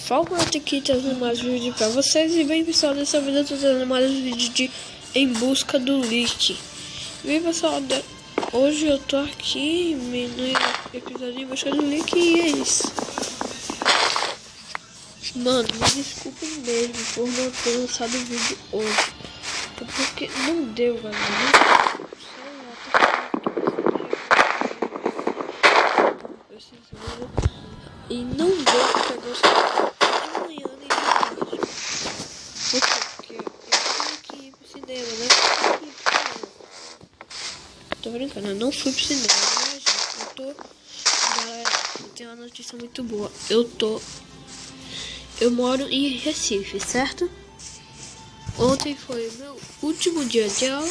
forma eu tenho que trazer mais vídeos pra vocês. E bem pessoal, dessa vez eu tô trazendo mais vídeos de Em Busca do Leak. E bem pessoal, hoje eu tô aqui no episódio Em Busca do Leak e é isso. Mano, me desculpem mesmo por não ter lançado o vídeo hoje. Porque não deu, galera. E não deu pra gostar de manhã nem de tarde. Porque eu tinha que ir pro cinema, né? Tô brincando, eu não fui pro cinema, né, gente? Galera, eu tenho uma notícia muito boa. Eu moro em Recife, certo? Ontem foi o meu último dia de aula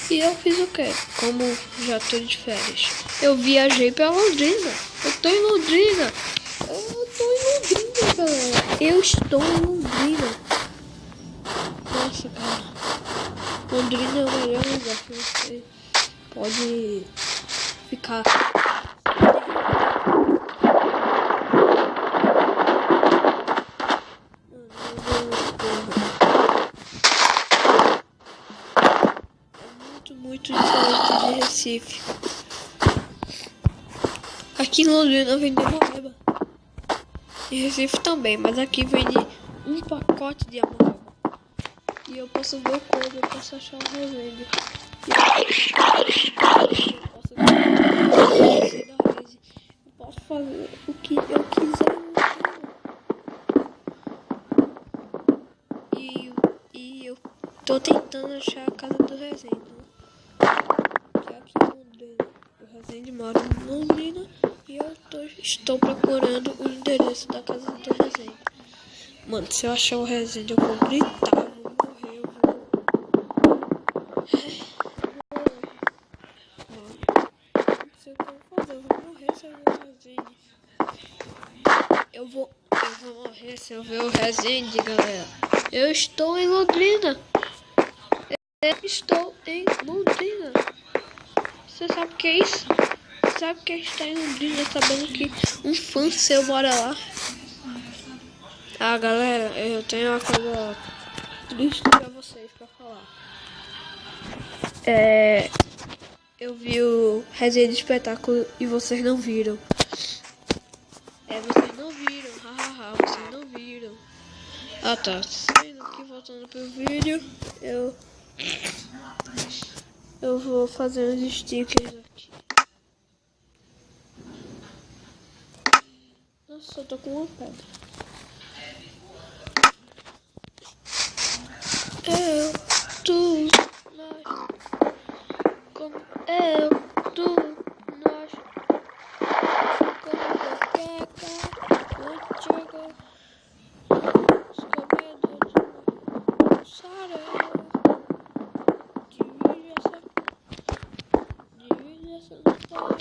e eu fiz o quê? Como já tô de férias, eu viajei pra Londrina. Eu tô em Londrina, galera. Eu estou em Londrina. Nossa, cara. Londrina é o melhor lugar que você pode ficar. Muito diferente de Recife. Aqui em Londrina vende amoeba. Em Recife também, mas aqui vende um pacote de amoeba. E eu posso ver o código, eu posso achar o Resende. Eu posso fazer o que eu quiser. E eu tô tentando achar a casa do Resende. Que é aqui em Londrina. O Resende mora em Londrina e eu estou procurando o endereço da casa do Resende. Mano, se eu achar o Resende, eu vou gritar, eu vou morrer, eu vou... Mano, não sei o que eu vou fazer, eu vou morrer se eu ver o Resende. Eu vou morrer se eu ver o Resende, galera. Eu estou em Londrina. Eu estou em Londrina. Você sabe o que é isso? Sabe o que é estar em Londrina sabendo que um fã seu mora lá? Ah, galera, eu tenho uma coisa triste pra vocês pra falar. Eu vi o resenha de espetáculo e vocês não viram. Vocês não viram, hahaha, vocês não viram. Ah, tá. Saindo aqui, voltando pro vídeo, eu vou fazer uns stickers aqui. Nossa, eu tô com uma pedra. Nós, como boqueca, antiga, escobedo de mussarela, divide essa tela,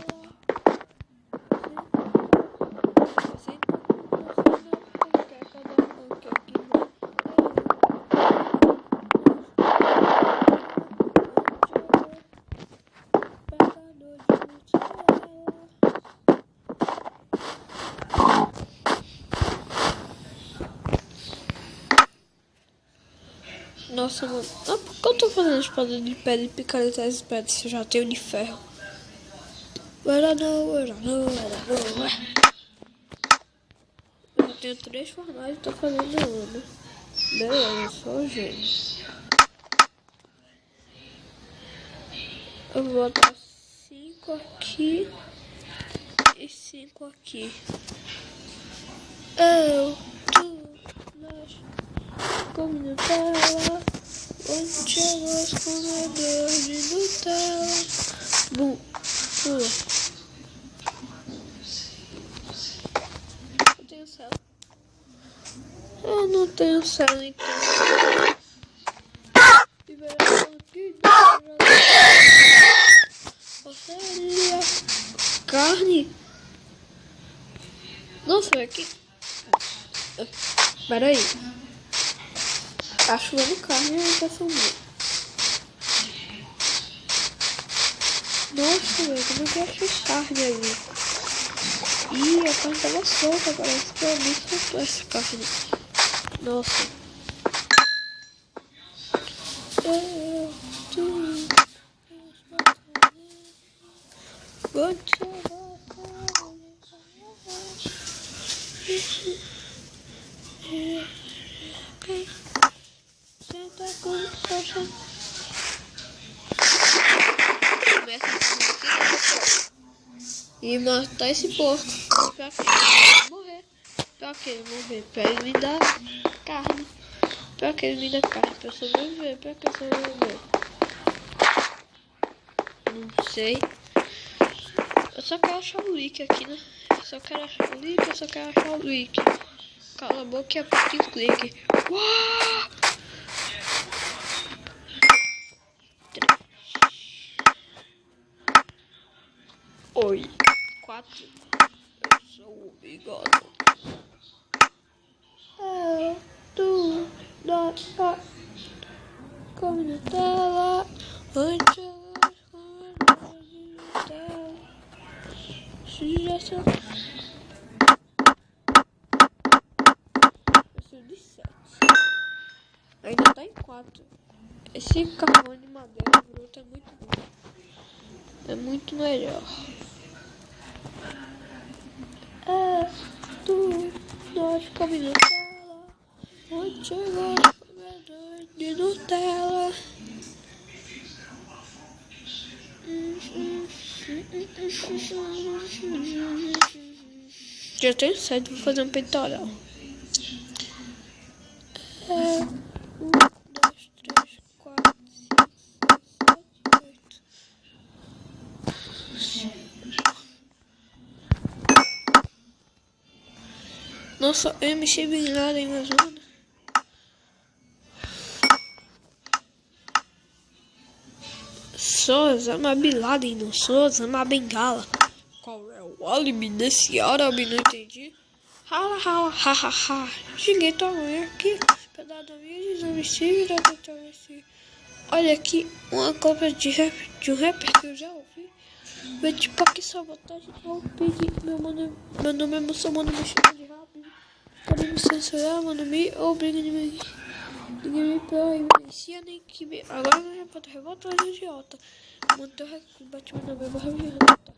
Nossa, mano. Ah, por que eu tô fazendo espada de pedra e picareta as pedras se eu já tenho de ferro? Eu já tenho 3 fornalhas e tô fazendo uma. Beleza, eu sou gênio. Eu vou botar 5 aqui e 5 aqui. Nós, como Nutella, onde chegou os comedores de Nutella. Bum, pula. Eu tenho céu. Eu não tenho céu, então. Carne. Nossa, aqui. Peraí. Tá chovendo carne e tá sumindo. Nossa, velho, como é que eu achei carne aí? Ih, a carne tava solta, parece que alguém soltou essa carne. Nossa. E matar esse porco pra que ele morrer. Pra que ele morrer? Pra ele me dar carne. Pra que ele me dá carne? Pra eu sobreviver. Pra que eu sobreviver? Não sei. Eu só quero achar o Rick aqui, né? Eu só quero achar o Rick. Eu só quero achar o Rick. Cala a boca e aperta o clique. Uau! Oi. 4. Eu sou o bigode. Tu não tá como Nutella. Antes sugestão. Eu sou de 7. Ainda tá em 4. Esse carvão de madeira bruta é muito bom. É muito melhor. Tu nós come Nutella. Onde chegou o comedor de Nutella? Já tenho 7, vou fazer um peitoral. 1, 2, 3, 4, 5, 6, 7, 8. Nossa, MC Bin Laden na zona. Sou Osama Bin Laden, não sou Osama Bengala. Qual é o álibi desse árabe? Não entendi. Hala, hala, ha, ha, ha. Cheguei tua mãe aqui. Pedaço minha desamicida, olha aqui, uma cópia de um rapper que eu já ouvi. Meu tipo aqui, sabotagem, eu pedi. Meu nome é muçulmano, me chama de rápido. Pode me censurar, mano, me obriga de mim. Ninguém me providencia nem que me. Agora não já pode revoltar de idiota. Manter o recurso, bate na minha barra de revolta.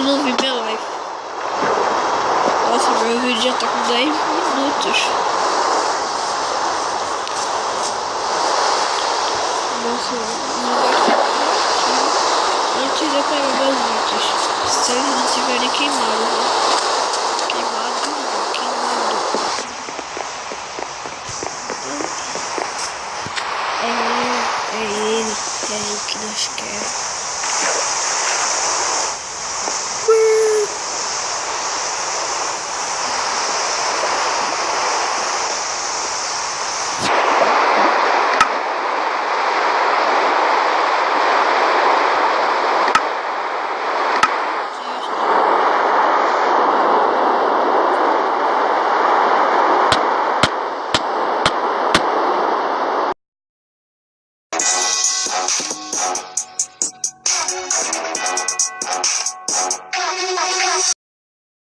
não vi minha live. Nossa, meu vídeo já tá com 10 minutos. Nossa, não gosto antes de eu pegar meus vídeos. Se eles não estiverem queimados, né? Queimado. É ele que nós queremos.